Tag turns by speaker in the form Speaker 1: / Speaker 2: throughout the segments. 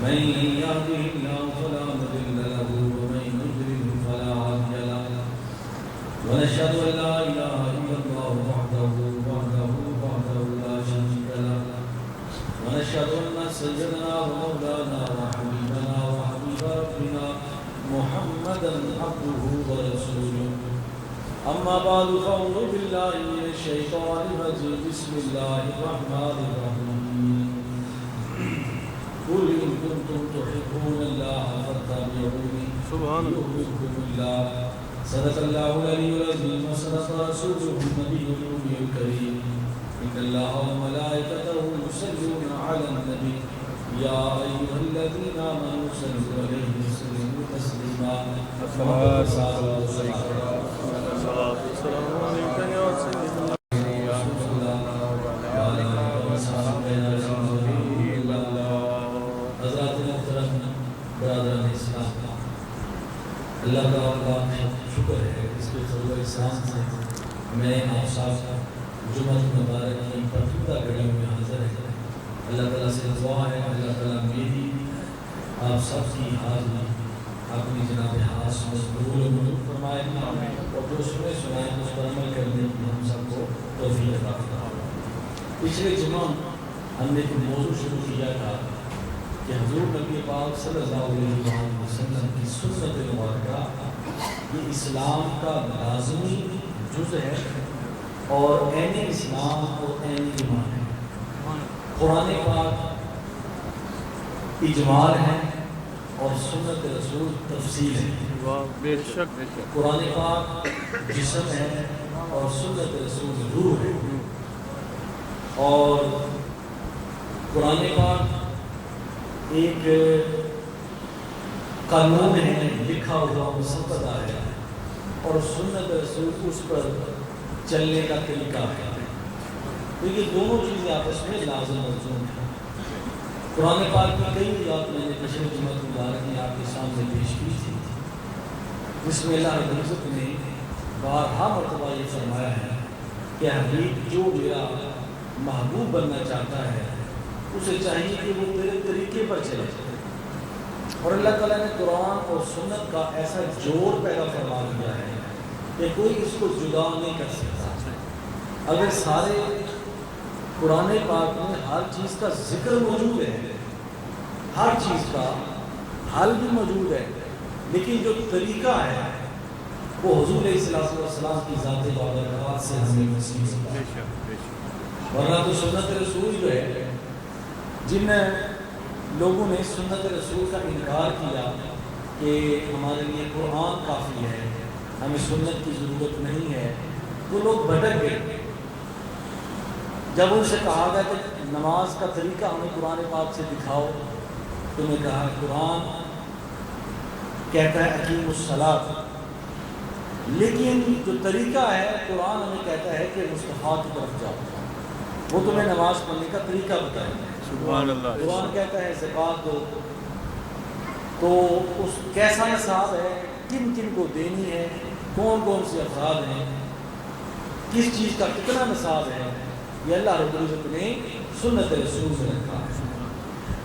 Speaker 1: من يهده الله فلا مضل له ومن يضلل فلا هادي له ونشهد أن لا إله إلا الله وحده لا شريك له ونشهد أن سيدنا ومولانا وحبيبنا وحبيب ربنا محمدا عبده ورسوله أما بعد فأعوذ بالله من الشيطان الرجيم بسم الله الرحمن الرحيم قل إن كنتم تحبون الله فاتبعوني يحببكم الله صدق الله العلي العظيم وصدق رسوله النبي الأمي الكريم إن الله وملائكته يصلون على النبي يا أيها الذين آمنوا صلوا عليه وسلموا تسليما الصلاة والسلام عليك يا سيدنا اللہ تعالیٰ کا شکر ہے اس کے فضل و احسان سے میں آپ صاحب جمعہ مبارک کی پرتودہ گھڑیوں میں حاضر ہے۔ اللہ تعالیٰ سے دعا ہے اللہ تعالیٰ میری آپ سب کی حاضری اپنی جناب ہاتھ میں قبول و منظور فرمائے اور جو سنائے اس پر عمل کرنے کی ہم سب کو توفیق عطا فرمائے۔ پچھلے جمعہ ہم نے ایک موضوع شروع کیا تھا کہ حضور نبی پاک صلی اللہ علیہ وسلم کی سنت مبارکہ یہ اسلام کا لازمی جز ہے اور عین اسلام اور عین ایمان ہے۔ قرآن پاک اجمال ہے اور سنت رسول تفصیل ہے۔
Speaker 2: بے شک
Speaker 1: قرآن پاک جسم ہے اور سنت رسول روح ہے، اور قرآن پاک ایک قانون ہے، لکھا ہوا مسودہ ہے، اور سنت رسول اس پر چلنے کا طریقہ ہے۔ تو یہ دونوں چیزیں آپس میں لازم ملزوم ہیں۔ قرآن پاک کی کئی آیات میں نے پچھلے جمعہ مبارک میں آپ کے سامنے پیش کی تھی، جس میں اللہ رب العزت نے بارہا مرتبہ یہ فرمایا ہے کہ حبیب جو میرا محبوب بننا چاہتا ہے اسے چاہیے کہ وہ میرے طریقے پر چلے۔ اور اللہ تعالیٰ نے قرآن اور سنت کا ایسا جوڑ پیدا فرما دیا ہے کہ کوئی اس کو جدا نہیں کر سکتا۔ اگر سارے قرآن پاک میں ہر چیز کا ذکر موجود ہے، ہر چیز کا حل بھی موجود ہے، لیکن جو طریقہ ہے وہ حضور علیہ السلام کی ذات بابرکات سے ہمیں نصیب ہوتا ہے۔ ورنہ تو سنت رسول جو ہے، جن لوگوں نے سنت رسول کا انکار کیا کہ ہمارے لیے قرآن کافی ہے، ہمیں سنت کی ضرورت نہیں ہے، وہ لوگ بھٹک گئے۔ جب ان سے کہا گیا کہ نماز کا طریقہ ہمیں قرآن پاک سے دکھاؤ، تو انہوں نے کہا قرآن کہتا ہے اقیموا الصلاۃ، لیکن جو طریقہ ہے قرآن ہمیں کہتا ہے کہ مصطفیٰ کی طرف جاؤ، وہ تمہیں نماز پڑھنے کا طریقہ بتائیں گے۔
Speaker 2: سبحان اللہ۔
Speaker 1: قرآن کہتا ہے زکوٰۃ دو، تو اس کیسا نصاب ہے، کن کن کو دینی ہے، کون کون سے افراد ہیں، کس چیز کا کتنا نصاب ہے، یہ اللہ رب العزت نے سنت رسول میں رکھا ہے۔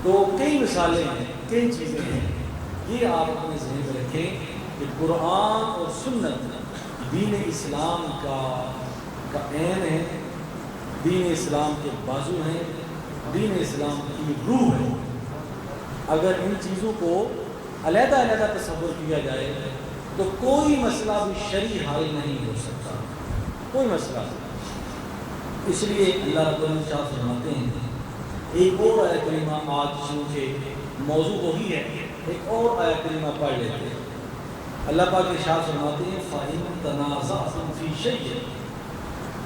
Speaker 1: تو کئی مثالیں ہیں، کئی چیزیں ہیں، یہ آپ اپنے ذہن میں رکھیں کہ قرآن اور سنت دین اسلام کا عین ہے، دین اسلام کے بازو ہیں، دین اسلام کی روح ہے۔ اگر ان چیزوں کو علیحدہ علیحدہ تصور کیا جائے تو کوئی مسئلہ بھی شرعی حل نہیں ہو سکتا، کوئی مسئلہ نہیں۔ اس لیے اللہ رب العزت فرماتے ہیں، ایک اور آیت کریمہ آج چونکہ موضوع وہی ہے، ایک اور آیت کریمہ پڑھ لیتے ہیں۔ اللہ پاک ارشاد فرماتے ہیں فَإِن تَنَازَعْتُمْ فِي شَيْءٍ،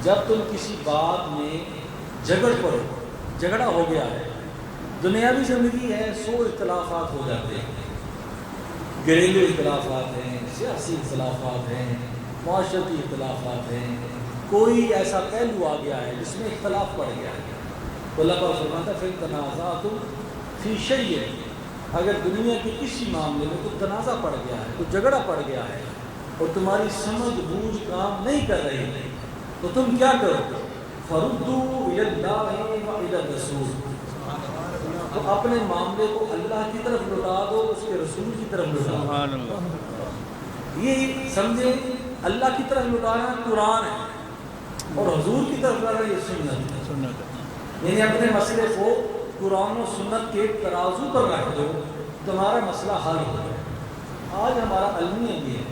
Speaker 1: جب تم کسی بات میں جھگڑ پڑو، جھگڑا ہو گیا ہے، دنیاوی زندگی ہے، 100 اختلافات ہو جاتے ہیں، گھریلو اختلافات ہیں، سیاسی اختلافات ہیں، معاشرتی اختلافات ہیں، کوئی ایسا پہلو آ گیا ہے جس میں اختلاف پڑ گیا ہے، تو اللہ پاک فرماتا ہے فَإِن تَنَازَعْتُمْ فِي شَيْءٍ، اگر دنیا کے کسی معاملے میں کوئی تنازع پڑ گیا ہے، کوئی جھگڑا پڑ گیا ہے اور تمہاری سمجھ بوجھ کام نہیں کر رہی ہے، تو تم کیا کرو؟ فَرُدُّوا إِلَى اللَّهِ وَإِلَى الرَّسُولِ، تو اپنے معاملے کو اللہ کی طرف لوٹا دو، اس کے رسول کی طرف لوٹا دو۔
Speaker 2: سبحان اللہ،
Speaker 1: یہ سمجھیں اللہ کی طرف لوٹانا قرآن ہے، اور حضور کی طرف لوٹانا یہ سنت ہے۔
Speaker 2: سنت ہے،
Speaker 1: یعنی اپنے مسئلے کو قرآن و سنت کے ترازو پر رکھ دو، تمہارا مسئلہ حل ہو جائے۔ آج ہمارا المیہ یہ ہے،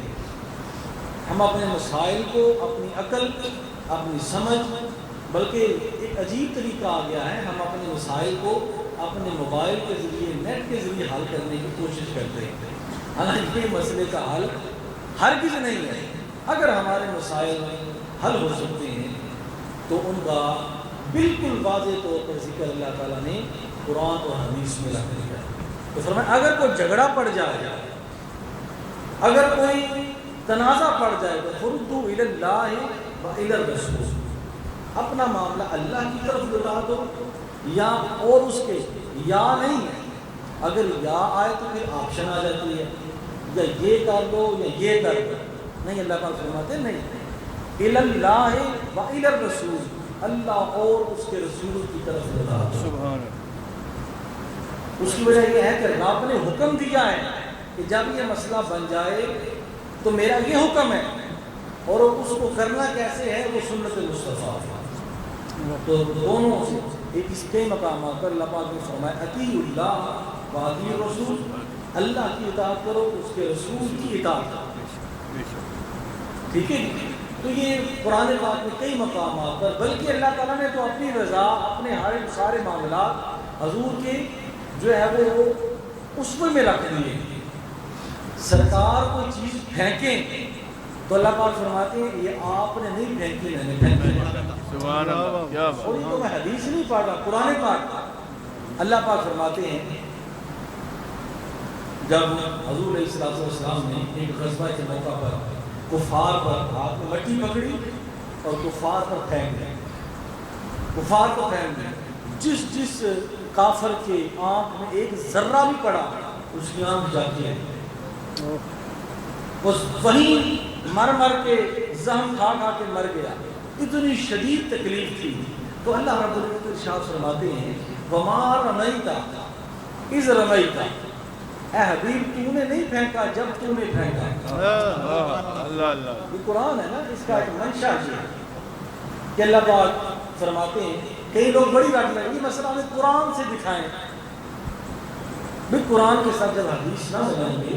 Speaker 1: ہم اپنے مسائل کو اپنی عقل، اپنی سمجھ، بلکہ ایک عجیب طریقہ آ گیا ہے، ہم اپنے مسائل کو اپنے موبائل کے ذریعے، نیٹ کے ذریعے حل کرنے کی کوشش کرتے ہیں۔ حالانکہ یہ مسئلے کا حل ہرگز نہیں ہے۔ اگر ہمارے مسائل حل ہو سکتے ہیں تو ان کا بالکل واضح طور پر ذکر اللہ تعالیٰ نے قرآن اور حدیث میں رکھ دیا۔ تو فرمایا اگر کوئی جھگڑا پڑ جائے، اگر کوئی تنازع پڑ جائے تو فردوا الی اللہ و الی الرسول، اپنا معاملہ اللہ کی طرف لوٹا دو، یا اور اس کے یا نہیں ہے، اگر یا آئے تو پھر آپشن آ جاتی ہے، یا یہ کر لو یا یہ کر لو، نہیں اللہ پاک فرماتے نہیں، الی اللہ و الی الرسول، اللہ اور اس کے رسول کی طرف لوٹا دو۔
Speaker 2: سبحان اللہ،
Speaker 1: اس کی وجہ یہ ہے کہ رب نے حکم دیا ہے کہ جب یہ مسئلہ بن جائے تو میرا یہ حکم ہے، اور اس کو کرنا کیسے ہے وہ سنت مصطفیٰ۔ تو دونوں اس کے مقامات پر اللہ پاک نے فرمایا اطیعوا اللہ و اطیعوا الرسول، اللہ کی اطاعت کرو، اس کے رسول کی اطاعت کرو، ٹھیک ہے؟ تو یہ قرآن پاک میں کئی مقامات پر، بلکہ اللہ تعالیٰ نے تو اپنی رضا، اپنے سارے معاملات حضور کے جو ہے وہ اسوے میں رکھ دیے۔ سرکار کوئی چیز پھینکیں تو اللہ پاک فرماتے ہیں یہ آپ نے نہیں پھینکی، میں نے پھینکی۔
Speaker 2: سبحان اللہ، کیا بات،
Speaker 1: اور یہ تو میں حدیث نہیں پڑھ رہا، قرآن پاک۔ اللہ پاک فرماتے ہیں جب حضور علیہ السلام نے ایک غزوہ کے موقع پر کفار پر ہاتھ میں مٹی پکڑی اور کفار پر پھینک دی، کفار کو پھینک دی، جس کافر کے آنکھ میں ایک ذرہ بھی پڑا اس کی آنکھ جاتی ہے، اس وہیں مر کے زخم کھا کے مر گیا، اتنی شدید تکلیف تھی۔ تو اللہ رب العزت ارشاد فرماتے ہیں وَمَا رَمَيْتَ إِذْ رَمَيْتَ، اے حبیب تو نے نہیں پھینکا جب تو نے پھینکا۔
Speaker 2: اللہ اللہ،
Speaker 1: یہ قرآن ہے نا، اس کا ایک منشا یہ ہے کہ اللہ پاک فرماتے ہیں، کئی لوگ بڑی رٹ لیں یہ مسئلہ ہمیں قرآن سے دکھائیں، بھی قرآن کے ساتھ جب حدیث نہ بنائیں گے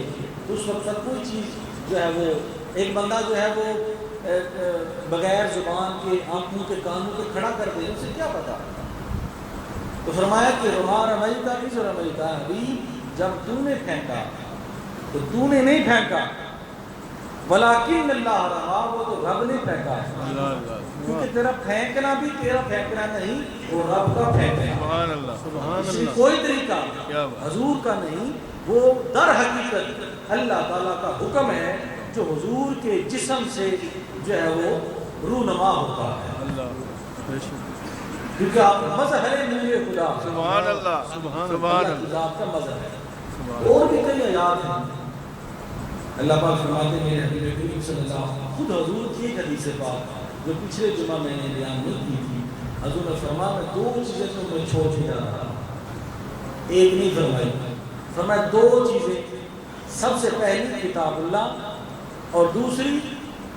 Speaker 1: تو اس وقت تک کوئی چیز جو ہے وہ، ایک بندہ جو ہے وہ بغیر زبان کے، آنکھوں کے، کانوں کے کھڑا کر دے، اسے کیا پتا۔ تو فرمایا کہ وَمَا رَمَيْتَ إِذْ رَمَيْتَ، حبیب جب تو نے پھینکا تو تو نے نہیں پھینکا، وَلَٰكِنَّ اللَّهَ رَمَىٰ، وہ تو رب نے پھینکا ہے،
Speaker 2: اللہ اللہ،
Speaker 1: کیونکہ تیرا پھینکنا بھی تیرا پھینکنا نہیں، وہ رب کا پھینکنا ہے۔
Speaker 2: سبحان اللہ، سبحان
Speaker 1: اس میں
Speaker 2: اللہ،
Speaker 1: کوئی طریقہ
Speaker 2: کیا بات،
Speaker 1: حضور کا نہیں، وہ در حقیقت اللہ تعالیٰ کا حکم ہے جو حضور کے جسم سے جو ہے وہ رونما ہوتا ہے،
Speaker 2: اللہ، بے شک،
Speaker 1: کیونکہ آپ مظہر نور خدا،
Speaker 2: سبحان اللہ، سبحان
Speaker 1: اللہ
Speaker 2: اللہ،
Speaker 1: کی ذات کا مظہر ہے۔
Speaker 2: سبحان
Speaker 1: اور بھی کئی آیات ہیں، اللہ پاک فرماتے ہیں میرے حبیب کریم صلی اللہ علیہ وسلم، خود حضور کی ایک حدیث پاک جو پچھلے جمعہ میں نے بیان نہیں کی تھی، حضور نے فرمایا میں دو چیزیں تم میں چھوڑ کے جا رہا ہوں، ایک نہیں فرمائی، فرمایا دو چیزیں، سب سے پہلی کتاب اللہ اور دوسری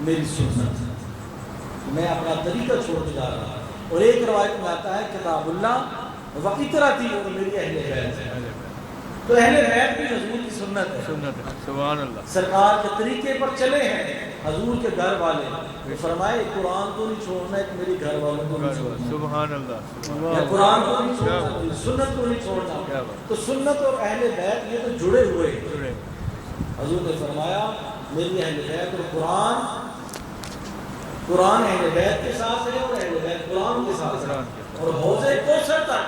Speaker 1: میری سنت، میں اپنا طریقہ چھوڑ کے جا رہا ہوں۔ اور ایک روایت میں آتا ہے کتاب اللہ و اطرتی، اور میری اہل بیت ہے، تو اہل بیت بھی حضور کی سنت ہے،
Speaker 2: سنت ہے، سبحان اللہ،
Speaker 1: سرکار کے طریقے پر چلے ہیں حضور کے گھر والے، تو فرمائے قرآن کو نہیں چھوڑنا ہے، میری گھر والوں کو نہیں چھوڑنا،
Speaker 2: سبحان اللہ،
Speaker 1: یا قرآن کو نہیں چھوڑنا، میری سنت کو نہیں چھوڑنا۔ تو سنت اور اہل بیت یہ تو جڑے ہوئے ہیں۔ حضور نے فرمایا میری اہل بیت اور قرآن اہل بیت کے ساتھ ہے اور اہل بیت قرآن کے ساتھ ہے، اور حوض کوثر تک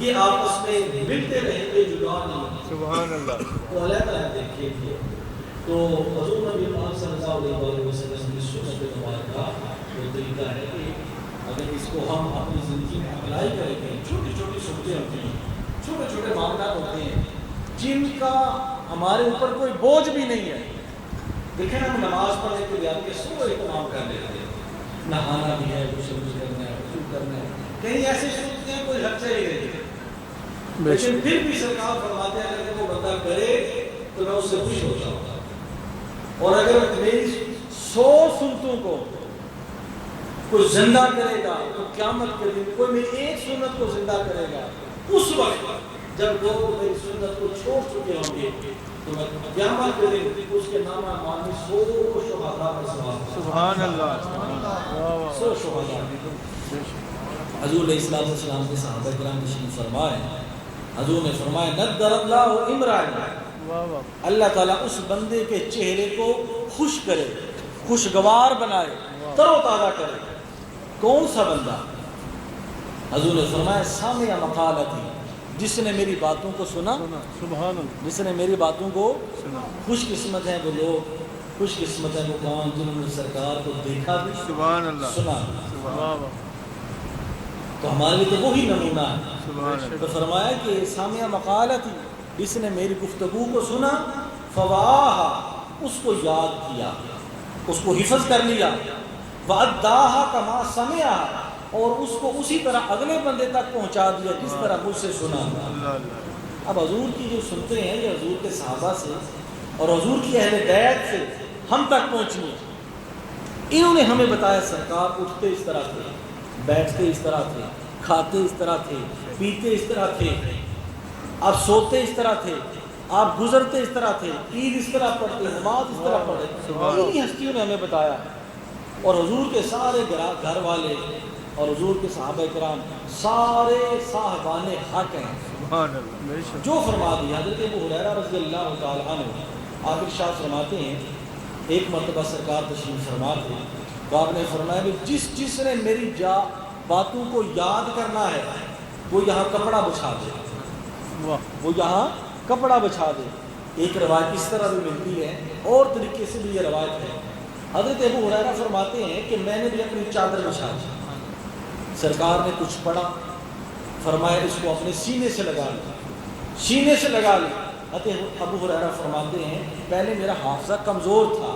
Speaker 1: یہ آپس میں ملتے رہیں گے، جدا نہیں۔
Speaker 2: سبحان اللہ،
Speaker 1: تو اللہ تعالیٰ دیکھیے تھے تو حضور نبی پاک صلی اللہ علیہ وسلم کی سنت مبارکہ وہ طریقہ ہے کہ اگر اس کو ہم اپنی زندگی میں اپلائی کریں گے، چھوٹی چھوٹی سنتیں ہوتی ہیں، چھوٹے چھوٹے معاملات ہوتے ہیں جن کا ہمارے اوپر کوئی بوجھ بھی نہیں ہے۔ دیکھیں ہم نماز پڑھنے کے لیے آتے ہیں، سب اہتمام کر لیتے ہیں، نہانا بھی ہے، غسل بھی کرنا ہے، وضو کرنا ہے، کہیں ایسے سنتے ہیں کوئی خرچہ ہی نہیں ہے، لیکن پھر بھی سرکار فرماتے ہیں اگر وہ بندہ کرے تو میں اس سے خوش ہو جاؤں گا، اور اگر میری 100 سنتوں کو کوئی زندہ کرے گا تو قیامت کے دن کوئی میری ایک سنت کو زندہ کرے گا، اس وقت جب لوگ میری سنت کو چھوڑ چکے ہوں گے تو میں قیامت کے دن اس کے نام مانی 100 شہداء میں
Speaker 2: سبحان اللہ
Speaker 1: 100 شہداء۔ حضور علیہ السلام کے صحابہ کرام تشریف فرمائے، حضور نے فرمایا نضر اللہ امرأ، اللہ تعالیٰ اس بندے کے چہرے کو خوش کرے، خوشگوار بنائے، تر و تازہ کرے۔ کون سا بندہ؟ حضور نے فرمایا سامع مقالتی، جس نے میری باتوں کو سنا،
Speaker 2: سبحان اللہ،
Speaker 1: جس نے میری باتوں کو
Speaker 2: سنا۔
Speaker 1: خوش قسمت ہیں وہ لوگ، خوش قسمت ہیں وہ کون جنہوں نے سرکار کو دیکھا بھی،
Speaker 2: سبحان اللہ،
Speaker 1: سنا۔
Speaker 2: سبحان اللہ،
Speaker 1: تو ہمارے لیے تو وہی نمونہ ہے۔
Speaker 2: سبحان اللہ،
Speaker 1: تو فرمایا کہ سامع مقالتی، جس نے میری گفتگو کو سنا، فواہا، اس کو یاد کیا، اس کو حفظ کر لیا، وَأَدَّاهَا كَمَا سَمِعَهَا، اور اس کو اسی طرح اگلے بندے تک پہنچا دیا جس طرح مجھ سے سنا۔
Speaker 2: اللہ اللہ،
Speaker 1: اب حضور کی جو سنتے ہیں یہ حضور کے صحابہ سے اور حضور کی اہل بیت سے ہم تک پہنچنی ہے۔ انہوں نے ہمیں بتایا سرکار اٹھتے اس طرح تھے، بیٹھتے اس طرح تھے، کھاتے اس طرح تھے، پیتے اس طرح تھے، آپ سوتے اس طرح تھے، آپ گزرتے اس طرح تھے، عید اس طرح پڑھتے، نماز اس طرح پڑھتے، انہی ہستیوں نے ہمیں بتایا۔ اور حضور کے سارے گھر والے اور حضور کے صحابہ کرام سارے صاحبان حق ہیں،
Speaker 2: سبحان اللہ، بے شک،
Speaker 1: جو فرما دیا۔ حضرت ابو ہریرہ رضی اللہ تعالی عنہ آپ ارشاد فرماتے ہیں ایک مرتبہ سرکار تشریف فرما تھے تو آپ نے فرمایا کہ جس نے میری باتوں کو یاد کرنا ہے وہ یہاں کپڑا بچھا دے،
Speaker 2: واہ،
Speaker 1: وہ یہاں کپڑا بچھا دے۔ ایک روایت اس طرح بھی ملتی ہے اور طریقے سے بھی یہ روایت ہے۔ حضرت ابو ہریرہ فرماتے ہیں کہ میں نے بھی اپنی چادر بچھا دی، سرکار نے کچھ پڑھا، فرمایا اس کو اپنے سینے سے لگا لیا، سینے سے لگا لیا۔ حضرت ابو ہریرہ فرماتے ہیں پہلے میرا حافظہ کمزور تھا،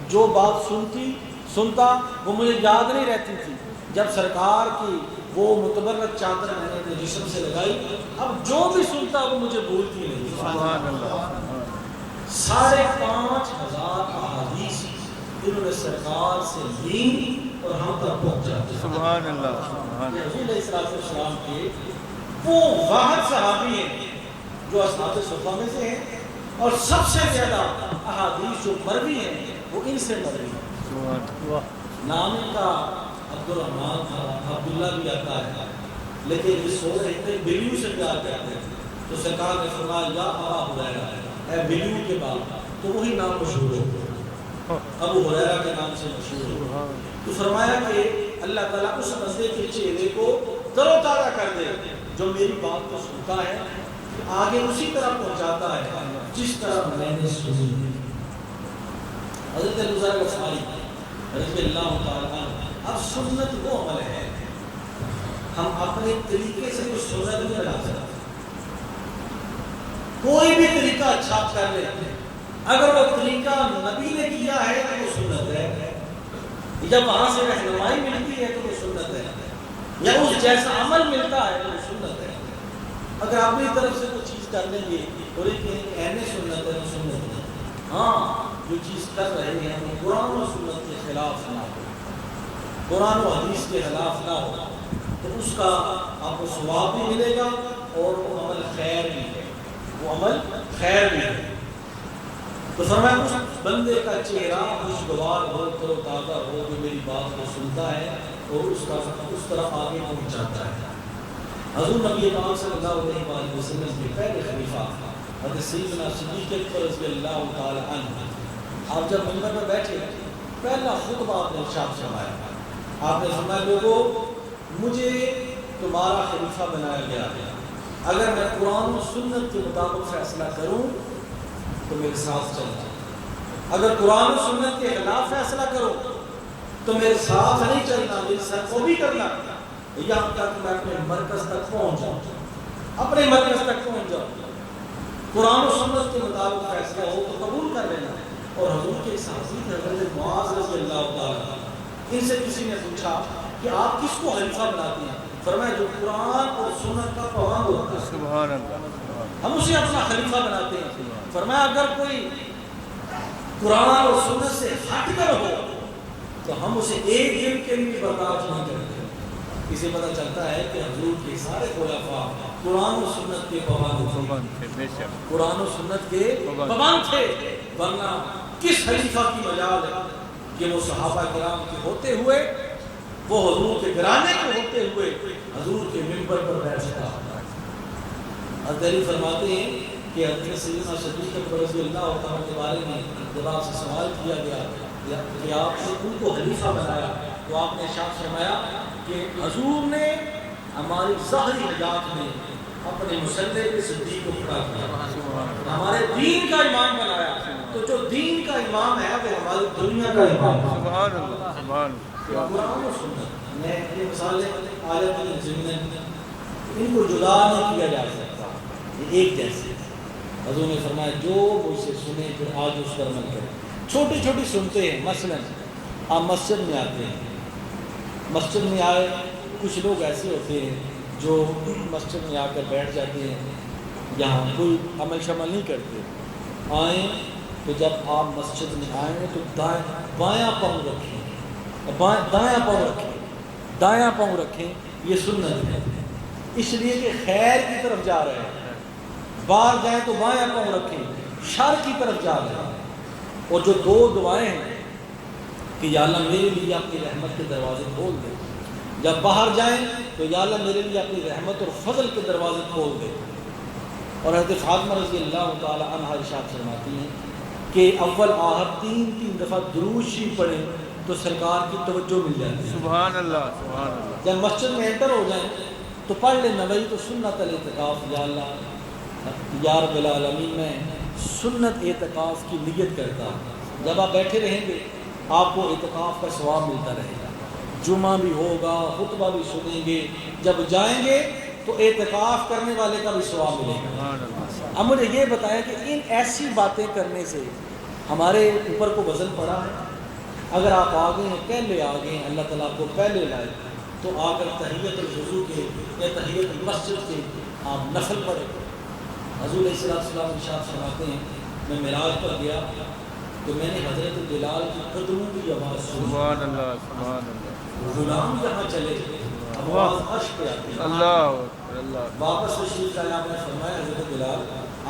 Speaker 1: جو بات سنتا وہ مجھے یاد نہیں رہتی تھی، جب سرکار کی وہ متبرک چادر میں نے اپنے جسم سے لگائی اب جو بھی سنتا وہ مجھے بھولتی نہیں۔
Speaker 2: سبحان اللہ،
Speaker 1: 5,500 احادیث انہوں نے سرکار سے لی اور ہم تک پہنچا دی۔
Speaker 2: سبحان اللہ، سبحان اللہ،
Speaker 1: رسول علیہ السلام کے وہ واحد صحابی ہیں جو اصحاب صفہ میں سے ہیں، اور سب سے زیادہ احادیث جو مروی ہیں وہ ان سے مروی ہیں۔
Speaker 2: سبحان اللہ،
Speaker 1: نام کا عبدالرحمن تھا، عبداللہ بھی آتا ہے، لیکن یہ سو رہے تھے بلیو سے پیار کرتے ہیں، تو سرکار نے فرمایا یا ابا ہریرہ، اے بلیو کے باپ، تو وہی نام مشہور ہو، ابو ہریرہ کے نام سے مشہور ہو۔ تو فرمایا کہ اللہ تعالیٰ اس بندے کے چہرے کو تر و تازہ کر دے جو میری بات کو سنتا ہے، آگے اسی طرح پہنچاتا ہے جس طرح میں نے سنی۔ حضرت ابو ذر غفاری رضی اللہ تعالیٰ عنہ، اب سنت وہ عمل ہے، ہم اپنے طریقے سے کوئی سنت نہیں بنا سکتے، کوئی بھی طریقہ اچھا کر لیتے، اگر وہ طریقہ نبی نے کیا ہے تو وہ سنت ہے، جب وہاں سے رہنمائی ملتی ہے تو وہ سنت ہے، یا اس جیسا عمل ملتا ہے تو وہ سنت ہے۔ اگر اپنی طرف سے کوئی چیز کر لیں گے اور ایک اہم سنت ہے تو سنت ہے، ہاں جو چیز کر رہے ہیں وہ قرآن و سنت کے خلاف نہ ہو، قرآن و حدیث کے خلاف نہ ہو، تو اس کا آپ کو ثواب بھی ملے گا اور وہ عمل خیر بھی ہے، وہ عمل خیر بھی ہے۔ تو فرمایا اس بندے کا چہرہ خوشگوار ہو، تر و تازہ ہو، جو میری بات کو سنتا ہے اور اس طرح آگے پہنچاتا ہے۔ حضور نبی پاک صلی اللہ علیہ وآلہ وسلم کے پہلے خلیفہ حضرت سیدنا صدیق اکبر رضی اللہ تعالی عنہ، آپ جب منبر میں بیٹھے پہلا خطبہ آپ نے ارشاد فرمایا، آپ نے فرمایا لوگوں مجھے تمہارا خلیفہ بنایا گیا ہے، اگر میں قرآن و سنت کے مطابق فیصلہ کروں تو میرے ساتھ چلنا، اگر قرآن و سنت کے خلاف فیصلہ کرو تو میرے ساتھ نہیں چلنا، میری سر کو بھی کرنا، یہاں تک میں اپنے مرکز تک پہنچ جاؤں، اپنے مرکز تک پہنچ جاؤں۔ قرآن و سنت کے مطابق فیصلہ ہو تو قبول کر لینا۔ اور حضور کے صحابی حضرت معاذ رضی اللہ تعالیٰ، ان سے کسی نے پوچھا کہ آپ کس کو خلیفہ بناتے ہیں؟ فرمایا جو قرآن اور سنت کا پابند ہوتا ہے
Speaker 2: سبحان اللہ
Speaker 1: ہم اسے اپنا خلیفہ بناتے ہیں. فرمایا اگر کوئی قرآن اور سنت سے ہٹ کر ہو تو ہم اسے ایک دن کے لیے برداشت نہیں کرتے. اسے پتہ چلتا ہے کہ حضور کے سارے خلفاء قرآن و سنت کے پابند تھے.
Speaker 2: بے شک
Speaker 1: قرآن و سنت کے پابند تھے. ورنہ کس خلیفہ کی مجال ہے کہ وہ صحابہ کرام کے ہوتے ہوئے وہ حضور کے گھرانے کے ہوتے ہوئے حضور کے منبر پر بیٹھتا. حضرت علی فرماتے ہیں کہ حضرت سیدنا صدیق اکبر رضی اللہ عنہ کے بارے میں جب آپ سے سوال کیا گیا کہ آپ نے ان کو خلیفہ بنایا تو آپ نے ارشاد فرمایا کہ حضور نے ہماری ظاہری حیات میں اپنے مسلح پہ صدیق کو کھڑا کیا, ہمارے دین کا امام بنایا. تو جو دین کا امام ہے وہ ہماری دنیا کا امام ہے.
Speaker 2: سبحان اللہ سبحان اللہ.
Speaker 1: قرآن و سنت میں یہ مثالیں آیت میں زمین ان کو جدا نہیں کیا جا سکتا, یہ ایک جیسے. حضور نے فرمایا جو مجھ سے سنے پھر آج اس پر عمل کرے. چھوٹی چھوٹی سنتے ہیں. مثلا آپ مسجد میں آتے ہیں, مسجد میں آئے کچھ لوگ ایسے ہوتے ہیں جو مسجد میں آ کر بیٹھ جاتے ہیں, یہاں کوئی عمل شمل نہیں کرتے. آئیں تو جب آپ مسجد میں آئیں تو بایاں پاؤں رکھیں, دایاں پاؤں رکھیں, دایاں پاؤں رکھیں. یہ سنت ہے اس لیے کہ خیر کی طرف جا رہے ہیں. باہر جائیں تو بایاں پاؤں رکھیں, شر کی طرف جا رہے ہیں. اور جو دو دعائیں ہیں کہ یا اللہ میرے لیے اپنی رحمت کے دروازے کھول دے, جب باہر جائیں تو یا اللہ میرے لیے اپنی رحمت اور فضل کے دروازے کھول دے. اور حضرت فاطمہ رضی اللہ تعالی عنہا ارشاد فرماتی ہیں کہ اول آخر 3 دفعہ درود شریف پڑھیں تو سرکار کی توجہ مل جاتی ہے.
Speaker 2: سبحان اللہ سبحان اللہ.
Speaker 1: جب مسجد میں انٹر ہو جائیں تو پڑھ لیں نویت سنت الاعتکاف, یا اللہ یا رب العالمین میں سنت اعتکاف کی نیت کرتا ہوں. جب آپ بیٹھے رہیں گے آپ کو اعتکاف کا ثواب ملتا رہے گا. جمعہ بھی ہوگا, خطبہ بھی سنیں گے. جب جائیں گے تو اعتکاف کرنے والے کا بھی ثواب ملے گا. اب مجھے یہ بتایا کہ ان ایسی باتیں کرنے سے ہمارے اوپر کو وزن پڑا ہے. اگر آپ آ گئے ہیں, پہلے آ گئے ہیں, اللہ تعالیٰ کو پہلے لائے تو آ کر تحیت الوضو کے یا تحیت المسجد کے آپ نفل پڑھیں. حضور علیہ السلام ارشاد فرماتے ہیں میں معراج پر گیا تو میں نے حضرت بلال کی قدموں کی آواز سنی.
Speaker 2: سبحان اللہ سبحان اللہ.
Speaker 1: غلام جہاں چلے آواز عرش پہ آتی ہے.
Speaker 2: اللہ اللہ.
Speaker 1: واپس تشریف لائے آپ نے فرمایا حضرت بلال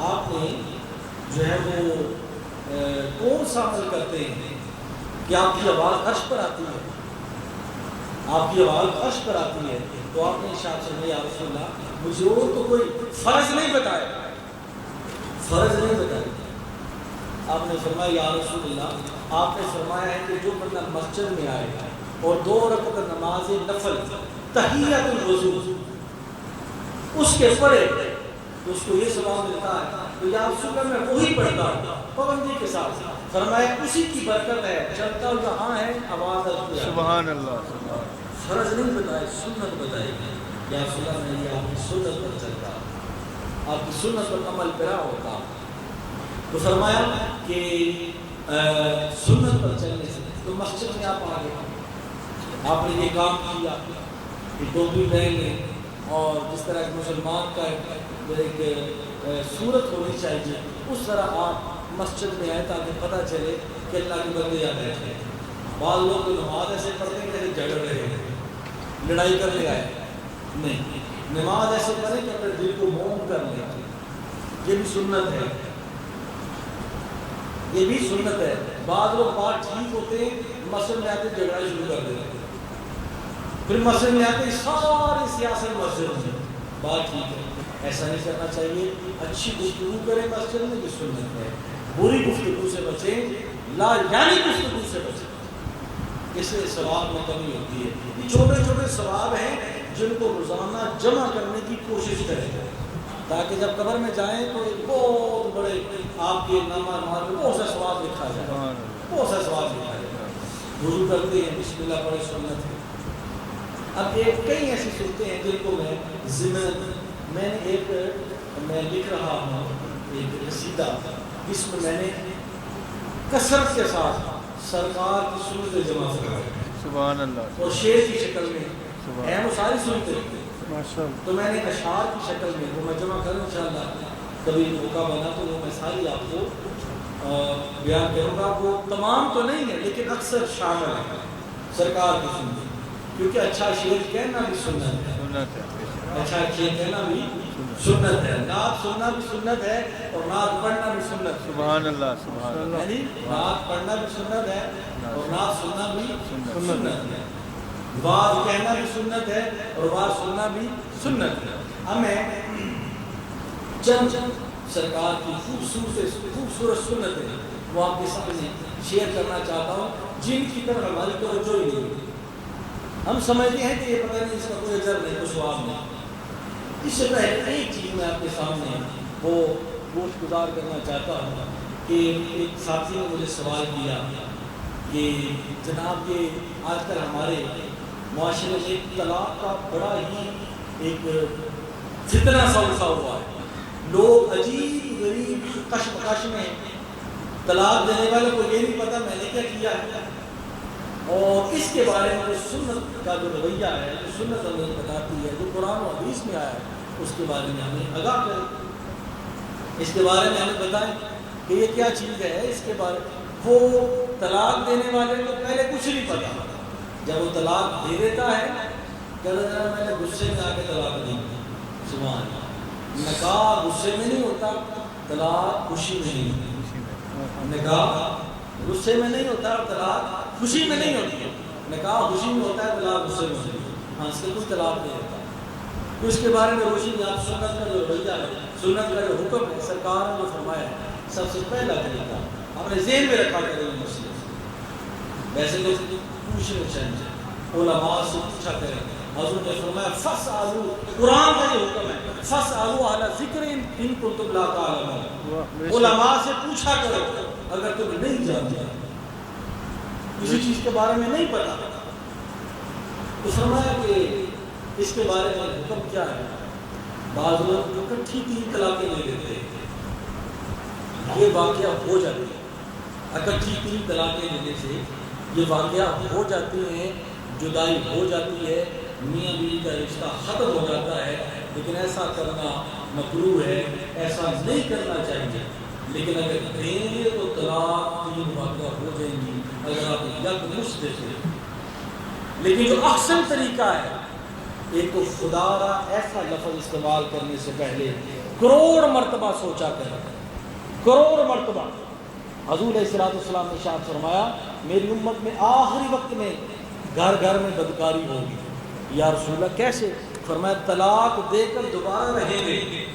Speaker 1: آپ نے جو ہے وہ کون سا عمل کرتے ہیں کہ آپ کی آواز عرش پر آتی ہے, آپ کی آواز عرش پر آتی ہے. تو آپ نے ارشاد فرمایا یا رسول اللہ مجھے اور تو کوئی فرض نہیں بتایا, فرض نہیں بتایا. آپ نے فرمایا یا رسول اللہ آپ نے فرمایا ہے کہ جو بندہ مسجد میں آئے اور 2 رکعت نماز نفل تحیت الوضو اس کے پڑھے تو اس کو یہ ثواب ملتا ہے. تو یا رسول اللہ میں وہی پڑھتا ہوں پابندی کے ساتھ. فرمایا اسی کی برکت ہے چلتا ہوا ہاں ہے آواز ہے.
Speaker 2: سبحان اللہ سبحان.
Speaker 1: فرض نہیں بتائے, سنت بتائی. یا رسول اللہ میں یہ آپ کی سنت پر چلتا, آپ کی سنت پر عمل پیرا ہوتا. تو فرمایا کہ سنت پر چلنے سے تو مسجد میں آپ آ گئے, آپ نے یہ کام کیا کہ ٹوپی پہن لیں اور جس طرح ایک مسلمان کا ایک صورت ہونی چاہیے اس طرح آپ مسجد میں آئے تاکہ پتہ چلے کہ اللہ کے بندے یہاں بیٹھے ہیں. بعض لوگ نماز ایسے پڑھتے ہیں کہ جھگڑ رہے ہیں, لڑائی کرنے آئے. نہیں, نماز ایسے پڑھیں کہ اپنے دل کو موم کر لیں. یہ بھی سنت ہے, یہ بھی سنت ہے. بعض لوگ بات ٹھیک ہوتے ہیں مسجد میں آتے جھگڑا شروع کر دیتے ہیں, پھر مسجد میں آتے ساری سیاست مسجد میں. بات ٹھیک ہے, ایسا نہیں کرنا چاہیے. اچھی گفتگو کریں مسجد میں بھی سنت ہے. بری گفتگو سے بچیں, لا یعنی گفتگو سے بچیں, اس سے ثواب میں کمی ہوتی ہے. یہ چھوٹے چھوٹے ثواب ہیں جن کو روزانہ جمع کرنے کی کوشش کریں تاکہ جب قبر میں جائیں تو ایک بہت بڑے آپ کے نامہ میں بہت سا ثواب لکھا جائے, بہت سا ثواب لکھا جائے. وضو کرتے ہیں بسم اللہ پڑھے سنت ہے. اب ایک کئی ایسی صورتیں ہیں جن کو میں ضمن میں لکھ رہا ہوں ایک قصیدہ جس میں نے کثرت کے ساتھ سرکار کی سنتیں جمع کروائی.
Speaker 2: سبحان اللہ.
Speaker 1: اور شعر کی شکل میں ہیں وہ ساری سنتیں تو میں نے اشعار کی شکل میں وہ میں جمع کروں انشاءاللہ، کبھی موقع بنا تو وہ میں ساری آپ کو بیان کروں گا. وہ تمام تو نہیں ہے لیکن اکثر شامل ہے سرکار کی سنت، کیونکہ اچھا شعر کہنا بھی سنت ہے، اچھا شعر کہنا بھی سنت ہے، نعت سننا بھی سنت ہے اور نعت پڑھنا بھی سنت ہے.
Speaker 2: سبحان اللہ سبحان اللہ.
Speaker 1: یعنی نعت پڑھنا بھی سنت ہے اور نعت سننا بھی سنت ہے، واز کہنا بھی سنت ہے اور واز سننا بھی سنت ہے. ہمیں چند سرکار کی خوبصورت سنتیں وہ آپ کے سامنے شیئر کرنا چاہتا ہوں، جن کی طرف ہماری توجہ ہی نہیں. ہم سمجھتے ہیں کہ یہ پتہ نہیں اس کا کوئی اجر نہیں، کوئی ثواب نہیں. اس سے پہلے ایک چیز میں آپ کے سامنے وہ گوشت گزار کرنا چاہتا ہوں کہ ایک ساتھی نے مجھے سوال کیا کہ جناب یہ آج کل ہمارے معاشرے میں ایک طلاق کا بڑا ہی ایک فتنہ سا اٹھا ہوا ہے، لوگ عجیب غریب کشمکش میں، طلاق دینے والے کو یہ نہیں پتا میں نے کیا کیا ہے، اور اس کے بارے میں سنت کا جو رویہ ہے، جو سنت ہمیں بتاتی ہے، جو قرآن و حدیث میں آیا ہے، اس کے بارے میں ہمیں آگاہ کریں، اس کے بارے میں ہمیں بتائیں کہ یہ کیا چیز ہے. اس کے بارے وہ طلاق دینے والے کو پہلے کچھ نہیں پتا، جب وہ طلاق دے دیتا ہے کہتا ہے میں نے غصے میں آ کے طلاق دی. سبحان اللہ. نکاح غصے میں نہیں ہوتا، طلاق خوشی میں نہیں ہوتی. نکاح غصے میں نہیں ہوتا اور طلاق خوشی میں نہیں ہوتی ہے. نکاح خوشی میں ہوتا ہے، طلاق غصے میں ہوتی ہے. ہاں اس کے کچھ طلاق نہیں ہوتا. تو اس کے بارے میں روشنی آپ سنت کا جو رویہ ہے، سنت کا جو حکم ہے، سرکار نے جو فرمایا ہے، سب سے پہلا طریقہ آپ نے ذہن میں رکھا کریں مسئلے سے. ویسے تو پوچھنے چاہیے، علماء سے پوچھا کریں. حضور نے فرمایا فاسألوا، قرآن کا یہ حکم ہے، فاسألوا اہل ذکر ان کنتم لا تعلمون. علماء سے پوچھا کرو اگر تم نہیں جانتے، کسی چیز کے بارے میں نہیں پتا. تو فرمایا کہ اس کے بارے میں حکم کیا ہے. بعض لوگ اکٹھی 3 طلاقیں لے لیتے ہیں، یہ واقعہ ہو جاتی ہے. اکٹھی 3 طلاقیں لینے سے یہ واقعہ ہو جاتی ہیں، جدائی ہو جاتی ہے، میاں بیوی کا رشتہ ختم ہو جاتا ہے. لیکن ایسا کرنا مکروہ ہے، ایسا نہیں کرنا چاہیے. لیکن اگر دیں گے تو طلاق 3 واقعہ ہو جائیں گی اگر آپ یک دیتے. لیکن جو احسن طریقہ ہے، ایک تو خدا را ایسا لفظ استعمال کرنے سے پہلے کروڑ مرتبہ سوچا کریں، کروڑ مرتبہ. حضور علیہ السلام نے ارشاد فرمایا میری امت میں آخری وقت میں گھر گھر میں بدکاری ہوگی. یا رسول اللہ کیسے؟ فرمایا طلاق دے کر دوبارہ رہیں گے،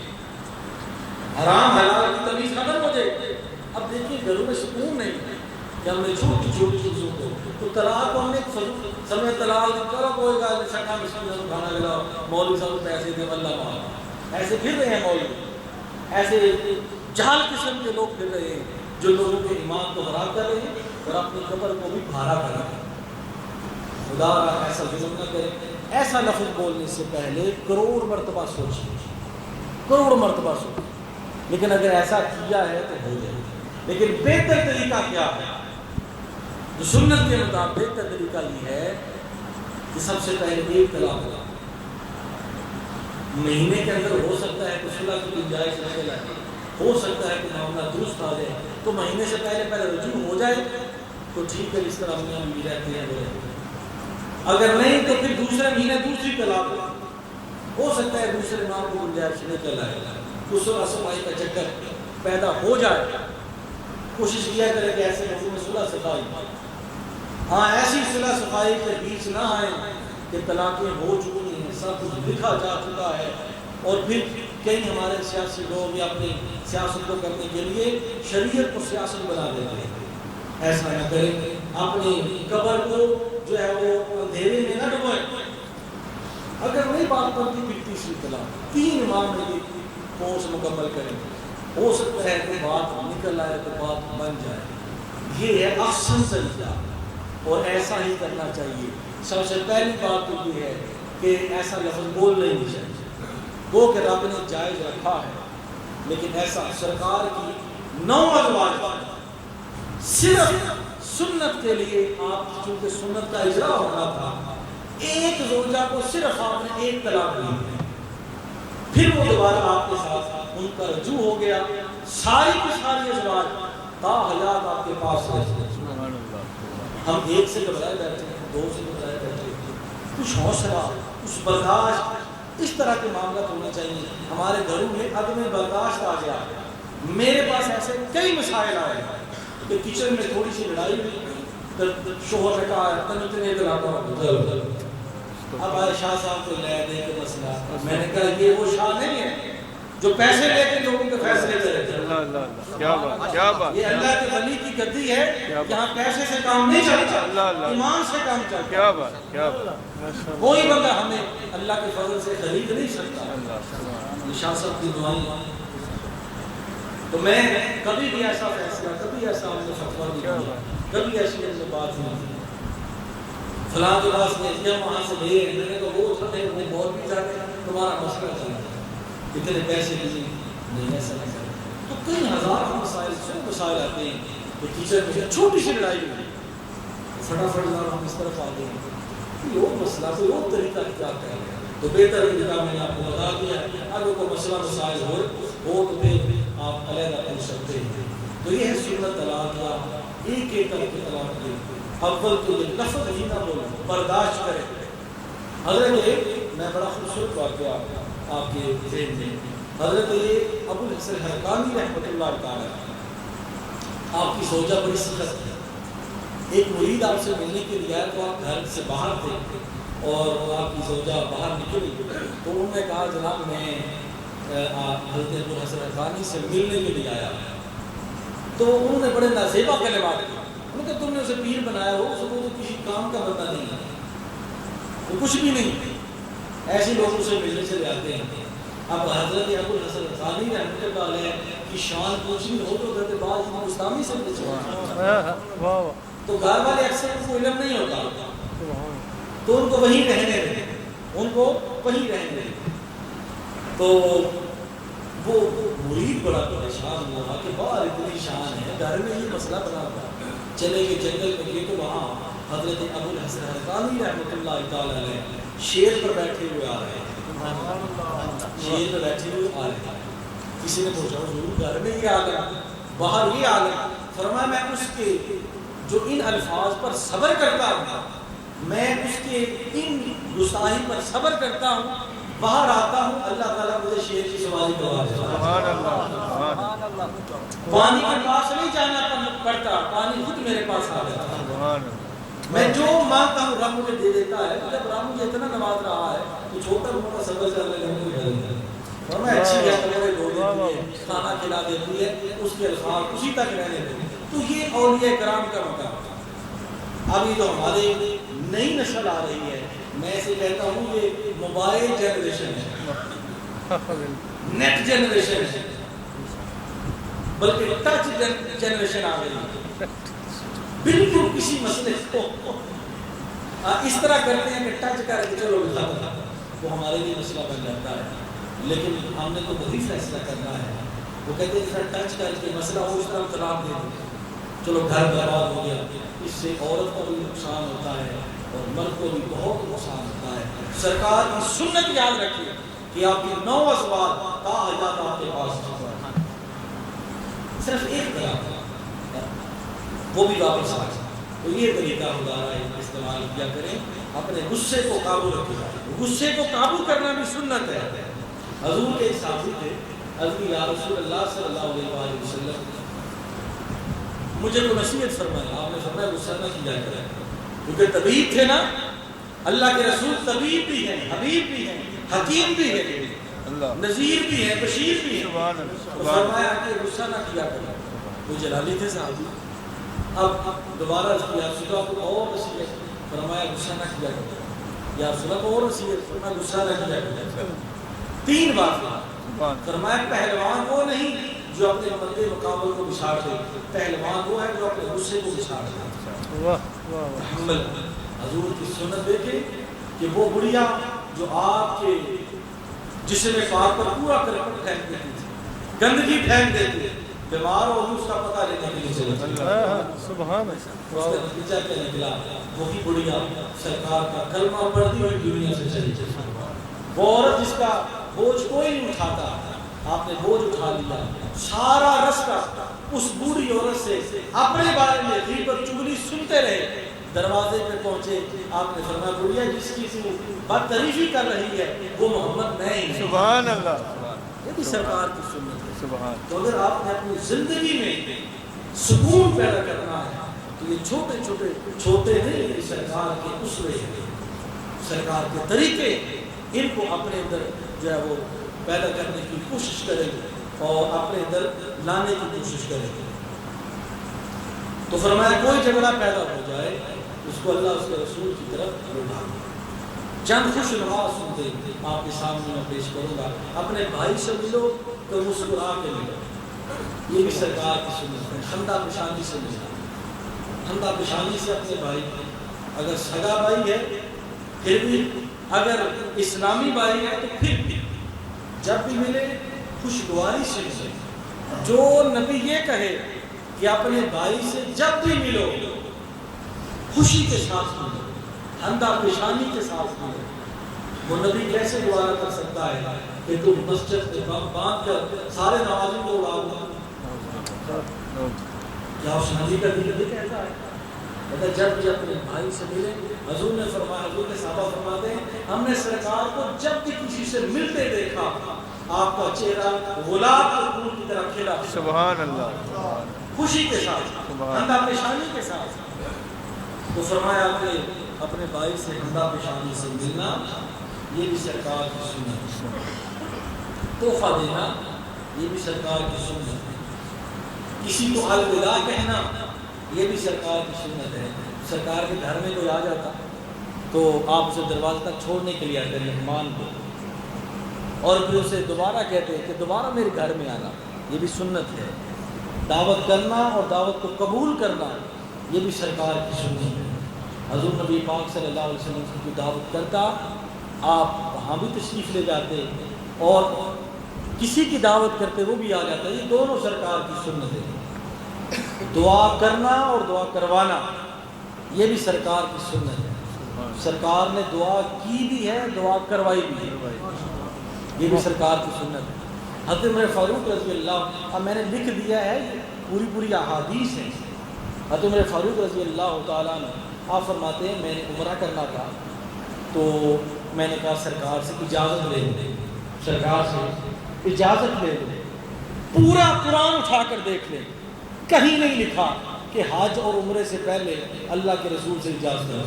Speaker 1: حرام حلال کی تمیز ختم ہو جائے. اب دیکھیے گھروں میں سکون نہیں کہ ہم نے چھوٹی چھوٹی چیزوں کو، تو طلاق کو ہم نے سمے طلاق کرو کوئی گال سکا مسکین کھانا کھلاؤ، مولوی صاحب پیسے دے اللہ ماں، ایسے پھر رہے ہیں مولوی، ایسے جہل قسم کے لوگ پھر رہے ہیں جو لوگوں کے ایمان کو خراب کر رہے ہیں اور اپنی قبر کو بھی بھارا کر رہے ہیں. خدا را ایسا ظلم نہ کرے. ایسا لفظ بولنے سے پہلے کروڑ مرتبہ سوچیں، کروڑ مرتبہ سوچیں. لیکن اگر ایسا کیا ہے تو ہو جائے. لیکن بہتر طریقہ کیا ہے؟ جو سنت کے مطابق بہتر طریقہ یہ ہے کہ سب سے پہلے 1 طلاق ہو. مہینے کے اندر ہو سکتا ہے کہ صلح کی گنجائش نہ چلائے، ہو سکتا ہے کہ معاملہ درست آ جائے تو مہینے سے پہلے رجوع ہو جائے تو ٹھیک ہے، اس طرح میاں بیوی رہتے ہیں وہ رہتے ہیں. اگر نہیں تو پھر دوسرے مہینے دوسری طلاق ہو سکتا ہے دوسرے ماہ کو گنجائش نکل آئے، صلح صفائی کا چکر پیدا ہو جائے. کوشش کیا کرے کہ ایسے موضوع میں صلح صفائی، ہاں ایسی صلح صفائی کے بیچ نہ آئے کہ طلاقیں ہو چکی ہیں، سب کچھ لکھا جا چکا ہے اور پھر کئی ہمارے سیاسی لوگ یا اپنی سیاست کو کرنے کے لیے شریعت کو سیاست بنا دیتے ہیں. ایسا نہ کریں، اپنی قبر کو جو ہے وہ اندھیرے میں نہ ڈبوئیں. اگر نہیں بات بنتی پھر تیسری طلاق 3 ماہ میں کورس مکمل کریں. ہو سکتا ہے کہ بات نکل آئے تو بات بن جائے. یہ ہے احسن طریقہ اور ایسا ہی کرنا چاہیے. سب سے پہلی بات تو یہ ہے کہ ایسا لفظ بولنا ہی نہیں چاہیے. وہ کہ رب نے جائز رکھا ہے، لیکن ایسا سرکار کی 9 ازواج صرف سنت کے لیے، آپ چونکہ سنت کا اجرا ہونا تھا ایک زوجہ کو صرف آپ نے ایک طلاق دی، پھر وہ دوبارہ آپ کے ساتھ ان کا رجوع ہو گیا، ساری کی ساری ازواج تا حیات آپ کے پاس رہتے ہیں۔
Speaker 2: سبحان اللہ،
Speaker 1: ہم ایک سے گھبرائے بیٹھے ہیں، دو سے گھبرائے بیٹھے ہیں، کچھ حوصلہ، کچھ برداشت، اس طرح کے معاملات ہونے چاہیے۔ ہمارے گھروں میں عدم برداشت آ گیا۔ میرے پاس ایسے کئی مسائل آئے کہ کچن میں تھوڑی سی لڑائی ہوئی، تو شوہر نے کہا تم اتنے دلاتا ہوں، اب آئے شاہ صاحب کو لے دے کے مسئلہ، میں نے کہا یہ وہ شاہ نہیں ہے جو پیسے لے کے لوگوں کے فیصلے کرتے ہیں۔
Speaker 2: اللہ اللہ، کیا بات، کیا بات،
Speaker 1: یہ اللہ کے ولی کی گدی ہے، یہاں پیسے سے کام نہیں چلتا، ایمان سے کام چلتا۔
Speaker 2: کیا بات، کیا بات،
Speaker 1: کوئی بندہ ہمیں اللہ کے فضل سے خرید نہیں سکتا۔ شاہ صاحب کی دعائیں، تو میں کبھی بھی ایسا فیصلہ، کبھی ایسا ہم نے فتویٰ نہیں دیا، کبھی ایسی ہم نے بات نہیں کی، فلاں کے پاس میں وہاں سے لے میں نے کہا وہ اٹھانے وہ بہت بھی جاتے ہیں، تمہارا مسئلہ چلا اتنے پیسے نہیں ایسا نہیں کرتا۔ تو کئی ہزار مسائل، سو مسائل آتے ہیں کہ ٹیچر میں چھوٹی سی لڑائی ہوئی، فٹافٹ ہم اس طرف آ گئے، کوئی اور مسئلہ، کوئی اور طریقہ اختیار کر لیا تو بہتر طریقہ میں نے آپ کو بتا دیا۔ اگر کوئی مسئلہ مسائل ہو تو پھر آپ علیحدہ پوچھ سکتے ہیں۔ تو یہ ہے سنت طلاق، یا ایک ایک کر کے طلاق دے، اول تو یہ لفظ ہی نہ بولو، برداشت کرے۔ حضرت میں بڑا خوبصورت واقعہ آپ کے ذہن میں، حضرت یہ ابو الحسن حرقانی رحمۃ اللہ تعالی، آپ کی زوجہ بڑی سخت ہے، ایک مرید آپ سے ملنے کے لیے آیا تو آپ گھر سے باہر تھے اور آپ کی زوجہ باہر نکلی، تو انہوں نے کہا جناب میں حضرت ابو الحسن حرقانی سے ملنے کے لیے آیا، تو انہوں نے بڑے نازیبا کلمات کہے، انہوں نے کہا تم نے اسے پیر بنایا ہو، اس کو تو کسی کام کا بندہ نہیں ہے، وہ کچھ بھی نہیں، ایسے لوگوں سے ملنے چلے آتے ہیں۔ اب حضرت ابو الحسن حرقانی رحمۃ اللہ علیہ کی شان پوچھنی ہو تو حضرت بعض امام اسلامی سے ملنے چلے آتے ہیں، تو گھر والے اکثر ان کو علم نہیں ہوتا تو ان کو وہیں رہنے دیں، ان کو وہیں رہنے دیں۔ تو وہ مرید بڑا پریشان ہوا کہ باہر اتنی شان ہے، گھر میں یہ مسئلہ بنا ہوا، چلے گئے جنگل میں گئے تو وہاں حضرت ابو الحسن حرقانی رحمۃ اللہ تعالی علیہ شیر پر بیٹھے ہوئے آ رہے ہیں، شیر پر بیٹھے ہوئے آ رہے ہیں۔ کسی نے پوچھا حضور گھر میں یہ آ گیا، باہر یہ آ گیا؟ فرمایا میں اس کے جو ان الفاظ پر صبر کرتا ہوں، میں اس کے ان گستاخی پر صبر کرتا ہوں، باہر آتا ہوں اللہ تعالیٰ مجھے شیر کی سواری کروا دیتا ہے۔
Speaker 2: سبحان اللہ،
Speaker 1: پانی کے پاس نہیں جانا پڑتا، پانی خود میرے پاس آ جاتا ہے۔
Speaker 2: سبحان اللہ،
Speaker 1: میں جو مانگتا ہوں رب مجھے دے دیتا ہے۔ جب رب مجھے اتنا نواز رہا ہے تو چھوٹا موٹا صبر کر لے گا، اور میں اچھی ہے دو دیتی ہے، کھانا کھلا دیتی ہے، اس کے الفاظ اسی تک رہنے دیں۔ تو یہ اولیاء کرام کا مقام۔ اب یہ جو ہمارے نئی نسل آ رہی ہے، میں اسے کہتا ہوں یہ موبائل جنریشن ہے، نیٹ جنریشن ہے، بلکہ ٹچ جنریشن آ گئی ہے۔ بالکل کسی مسئلے کو اس طرح کرتے ہیں کہ ٹچ کر کے چلو وہ ہمارے لیے مسئلہ بن جاتا ہے، لیکن ہم نے تو وہی فیصلہ کرنا ہے۔ وہ کہتے ہیں جس ٹچ کر کے مسئلہ ہو اس طرح طلاق دے دیں، چلو گھر برباد ہو گیا، اس سے عورت کو بھی نقصان ہوتا ہے اور مرد کو بھی بہت نقصان ہوتا ہے۔ سرکار کی سنت یاد رکھیے کہ آپ کے 9 ازواج تا حیات آپ کے پاس صرف ایک طلاق وہ بھی واپس آ جائے۔ تو یہ طریقہ ہدارہ استعمال کیا کریں، اپنے غصے کو قابو رکھیں۔ غصے کو قابو کرنا بھی سنت ہے۔ حضور کے صحابی تھے، حضرت یا رسول اللہ صلی اللہ علیہ وآلہ وسلم مجھے کو نصیحت فرمائی، آپ نے فرمایا غصہ نہ کیا کریں، کیونکہ طبیب تھے نا، اللہ کے رسول طبیب بھی ہیں، حبیب بھی ہیں، حکیم بھی ہیں، نذیر بھی ہیں، بشیر بھی ہیں۔ تو فرمایا کہ غصہ نہ کیا کریں۔ وہ جلالی تھے صحابی، اب دوبارہ کیا رسول کو اور نصیحت فرمایا غصہ نہ کیا کریں، یا رسول کو اور نصیحت فرمایا غصہ نہ کیا کریں۔ 3 بار فرمایا پہلوان وہ نہیں جو اپنے مردے مقابل کو بچھاڑ دے، پہلوان وہ ہے جو اپنے غصے کو بچھاڑ دے۔ تحمل حضور کی سنت دیکھیں کہ وہ بڑھیا جو آپ کے جسم پاک پر پورا کرکٹ پھینک دیتی تھی، گندگی پھینک دیتی، بیمار ہو اس کا پتہ لینے کے لیے چلے جاتے ہیں۔
Speaker 2: اللہ سبحان
Speaker 1: اس کا نتیجہ کیا نکلا؟ وہی بڑھیا سرکار کا کلمہ پڑھتی ہوئی دنیا سے چلی جاتی۔ وہ عورت جس کا بوجھ کوئی نہیں اٹھاتا، آپ نے بوجھ اٹھا لیا، سارا رستہ اس بوڑھی عورت سے اپنے بارے میں غیبت چگلی سنتے رہے۔ دروازے پہ پہنچے، آپ نے فرمایا بڑھیا جس کی تو بات تعریفی کر رہی ہے وہ محمد نہیں ہے۔
Speaker 2: سبحان اللہ
Speaker 1: یہ بھی سرکار کی سنت ہے۔
Speaker 2: سبحان
Speaker 1: تو اگر آپ نے اپنی زندگی میں سکون پیدا کرنا ہے تو یہ چھوٹے نہیں، یہ سرکار کے اسوے ہیں، سرکار کے طریقے، ان کو اپنے اندر جو ہے وہ پیدا کرنے کی کوشش کریں اور اپنے اندر لانے کی کوشش کریں۔ تو فرمایا کوئی جھگڑا پیدا ہو جائے اس کو اللہ اس کے رسول کی طرف لوٹا دے۔ چند خوش نما سنتے آپ کے سامنے میں پیش کروں گا۔ اپنے بھائی سے ملو تو مسکرا کے ملو، یہ بھی سرکار کی سنت ہے۔ خندہ پیشانی سے ملنا، خندہ پیشانی سے اپنے بھائی، اگر سگا بھائی ہے پھر بھی، اگر اسلامی بھائی ہے تو پھر بھی جب بھی ملے خوشگواری سے ملے۔ جو نبی یہ کہے کہ اپنے بھائی سے جب بھی ملو خوشی کے ساتھ ملو، خندہ پیشانی کے ساتھ ملو، وہ نبی کیسے گوارا کر سکتا ہے کہ تم مسجد میں باندھ کر سارے نمازوں کو اڑا دو؟ کیا اس نبی کا دل یہ کہتا ہے؟ کہتا ہے جب بھی اپنے بھائی سے ملے، حضور نے فرمایا، حضور کے صحابہ فرماتے ہیں ہم نے سرکار کو جب بھی کسی سے ملتے دیکھا آپ کا چہرہ گلاب کے پھول کی طرح کھلا،
Speaker 2: سبحان اللہ،
Speaker 1: خوشی کے ساتھ، خندہ پیشانی کے ساتھ۔ تو فرمایا آپ نے اپنے بھائی سے خندہ پیشانی سے ملنا یہ بھی سرکار کی سنت ہے۔ تحفہ دینا یہ بھی سرکار کی سنت ہے۔ کسی کو الوداع کہنا یہ بھی سرکار کی سنت ہے۔ سرکار کے گھر میں کوئی آ جاتا تو آپ اسے دروازے تک چھوڑنے کے لیے آتے مہمان کو، اور پھر اسے دوبارہ کہتے کہ دوبارہ میرے گھر میں آنا، یہ بھی سنت ہے۔ دعوت کرنا اور دعوت کو قبول کرنا یہ بھی سرکار کی سنت ہے۔ حضور نبی پاک صلی اللہ علیہ وسلم کی دعوت کرتا آپ وہاں بھی تشریف لے جاتے، اور کسی کی دعوت کرتے وہ بھی آ جاتا، یہ دونوں سرکار کی سنت ہے۔ دعا کرنا اور دعا کروانا یہ بھی سرکار کی سنت ہے۔ سرکار نے دعا کی بھی ہے، دعا کروائی بھی ہے، یہ بھی سرکار کی سنت ہے۔ حضرت عمر فاروق رضی اللہ، اب میں نے لکھ دیا ہے پوری احادیث ہیں۔ حضرت عمر فاروق رضی اللہ تعالیٰ نے آپ فرماتے ہیں میں نے عمرہ کرنا تھا تو میں نے کہا سرکار سے اجازت لے لیں، سرکار سے اجازت لے لیں، پورا قرآن اٹھا کر دیکھ لیں، کہیں نہیں لکھا کہ حج اور عمرے سے پہلے اللہ کے رسول سے اجازت لیں،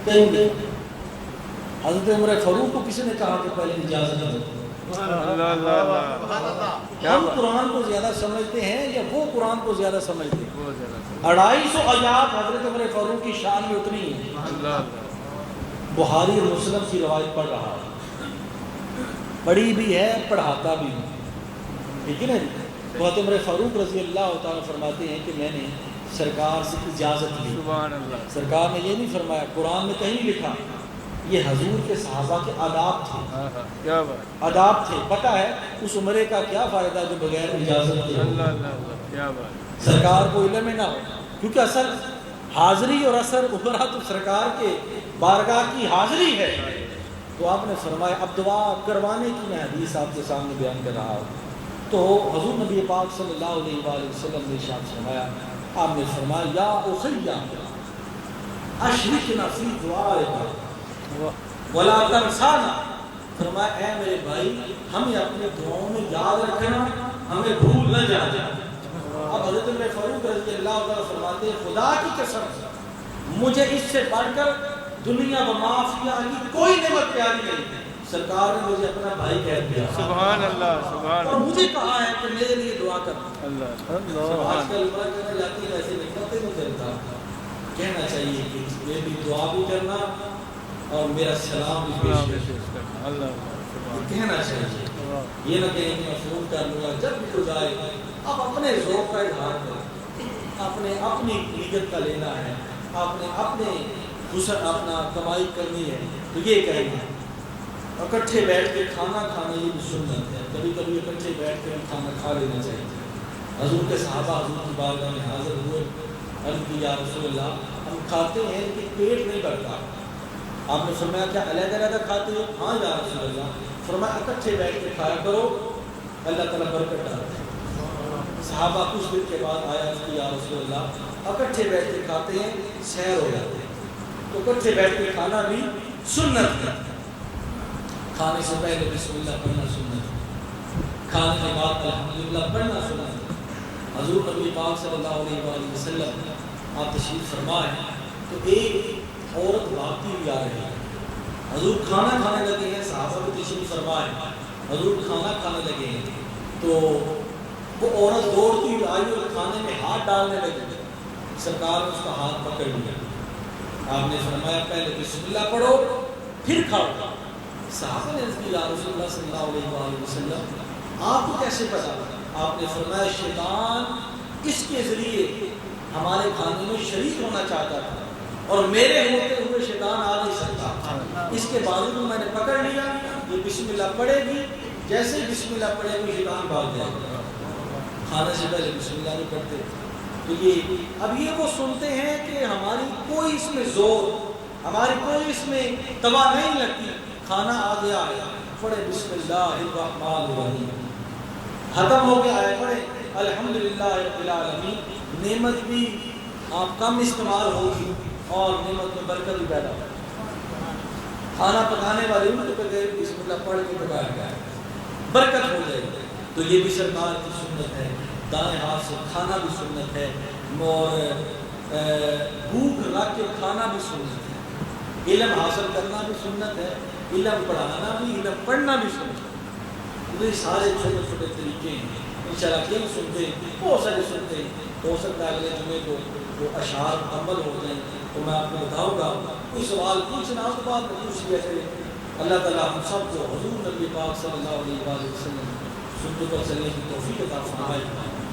Speaker 1: کہیں نہیں۔ حضرت عمر فاروق کو کسی نے کہا کہ پہلے اجازت لیں؟ ہم قرآن کو زیادہ سمجھتے ہیں یا وہ قرآن کو زیادہ سمجھتے ہیں؟ 250 آیات حضرت عمر فاروق کی شان میں اتنی ہے۔ بخاری اور مسلم کی روایت پڑھ رہا ہے، پڑھی بھی ہے، پڑھاتا بھی ہوں، ٹھیک ہے نا جی؟ تو حضرت عمر فاروق رضی اللہ تعالیٰ فرماتے ہیں کہ میں نے سرکار سے اجازت لی۔ سرکار نے یہ نہیں فرمایا، قرآن میں کہیں لکھا، یہ حضور کے صحابہ کے آداب تھے، آداب تھے۔ پتہ ہے اس عمرے کا کیا فائدہ جو بغیر اجازت کے سرکار کو علم نہ ہو، کیونکہ اصل حاضری اور اثر عمرہ تو سرکار کے بارگاہ کی حاضری ہے۔ تو آپ نے فرمایا اب دعا کروانے کی میں حدیث آپ کے سامنے بیان کر رہا ہوں۔ تو حضور نبی پاک صلی اللہ علیہ وآلہ وسلم نے ارشاد فرمایا، آپ نے فرمایا یا اخیّا اشرکنا فی دعائک ولا تنسانا، فرمایا اے میرے بھائی ہمیں اپنے دعاؤں میں یاد رکھنا، ہمیں بھول نہ جانا۔ اب حضرت عمر فاروق رضی اللہ عنہ فرماتے ہیں خدا کی قسم مجھے اس سے بڑھ کر دنیا و معافیہ کی کوئی نعمت پیاری نہیں، سرکار نے مجھے اپنا بھائی کہہ دیا،
Speaker 2: سبحان اللہ، سبحان
Speaker 1: اور مجھے کہا ہے کہ میرے لیے دعا کر۔
Speaker 2: اللہ،
Speaker 1: آج کل عمرہ کرنے جاتی ہے ایسے نکلتے نہیں کرتا، کہنا چاہیے کہ میری دعا بھی کرنا اور میرا سلام بھی پیش کرنا، کہنا چاہیے، یہ نہ کہیں کہ میں فون کر لوں گا۔ جب بھی تو جائے آپ اپنے ذوق کا اظہار کریں، اپنی نیت کا لینا ہے، اپنے حسن اپنا کمائی کرنی ہے تو یہ کہیں گے۔ اکٹھے بیٹھ کے کھانا کھانا یہ بھی سنت ہے، کبھی کبھی اکٹھے بیٹھ کے کھانا کھا لینا چاہیے، حضور کے صحابہ حضور کی بارگاہ میں حاضر ہوئے، عرض کی یا رسول اللہ ہم کھاتے ہیں کہ پیٹ نہیں بھرتا۔ آپ نے فرمایا کیا علیحدہ علیحدہ کھاتے ہو؟ ہاں یا رسول اللہ۔ فرمایا اکٹھے بیٹھ کے کھایا کرو، اللہ تعالیٰ برکت ڈالتے ہیں۔ صحابہ کچھ دن کے بعد آیا کہ یا رسول اللہ اکٹھے بیٹھ کے کھاتے ہیں سیر ہو جاتے ہیں، تو اکٹھے بیٹھ کے کھانا بھی سنت ہے۔ کھانے سے پہلے بسم اللہ پڑھنا سنت ہے، کھانے کے بعد الحمدللہ پڑھنا سنت ہے۔ حضور نبی پاک صلی اللہ علیہ وآلہ وسلم آپ تشریف فرمائے تو ایک عورت بھاگتی ہوئی آ رہی ہے۔ حضور کھانا کھانے لگے ہیں، صحابہ کو تشریف فرمائے، حضور کھانا کھانے لگے ہیں تو وہ عورت دوڑتی ہوئی آئی اور کھانے میں ہاتھ ڈالنے لگی۔ سرکار نے اس کا ہاتھ پکڑ لیا، آپ نے فرمایا پہلے بسم اللہ پڑھو پھر کھاؤ۔ صحابہ نے عرض کی یا رسول اللہ صلی اللہ علیہ وآلہ وسلم آپ کو کیسے پتا؟ آپ نے فرمایا شیطان اس کے ذریعے ہمارے کھانے میں شریک ہونا چاہتا تھا اور میرے ہوتے ہوئے شیطان آ نہیں سکتا، اس کے باوجود میں نے پکڑ لیا، یہ بسم اللہ پڑھے گی، جیسے ہی بسم اللہ پڑھے گی شیطان بھاگ جائے گا۔ کھانے سے پہلے بسم اللہ نہیں پڑھتے، تو یہ اب یہ وہ سنتے ہیں کہ ہماری کوئی اس میں زور، ہماری کوئی اس میں توا نہیں لگتی، کھانا آ گیا ہے پڑھے بسم اللہ الرحمن الرحیم، ختم ہو گیا ہے پڑھے الحمدللہ رب العالمین، نعمت بھی آپ کم استعمال ہوگی اور نعمت میں برکت بھی پیدا ہوگی۔ کھانا پکانے والے ان کو گئے بسم اللہ پڑھ کے پکایا گیا ہے، برکت ہو جائے گی۔ تو یہ بھی سرکار کی سنت ہے، دائیں ہاتھ سے کھانا بھی سنت ہے اور بھوک رکھ کے کھانا بھی سنت ہے، علم حاصل کرنا بھی سنت ہے، علم پڑھانا بھی، علم پڑھنا بھی سنت ہے۔ یہ سارے چھوٹے چھوٹے طریقے ہیں، انشاءاللہ کہیں سنتے ہیں، بہت سارے سنتے ہیں، تو ہو سکتا ہے اگلے جمعے کو وہ اشعار عمل ہو جائیں تو میں آپ کو بتاؤں گا، کوئی سوال پوچھنا اس کے بعد میں پوچھ لیا کرے۔ اللہ تعالیٰ ہم سب کو حضور نبی پاک صلی اللہ علیہ وآلہ وسلم سنتوں پر چلنے کی توفیق عطا فرمائے۔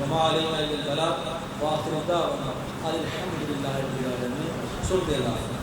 Speaker 1: وما علینا الا البلاغ وآخر دعوانا الحمد للہ رب العالمین۔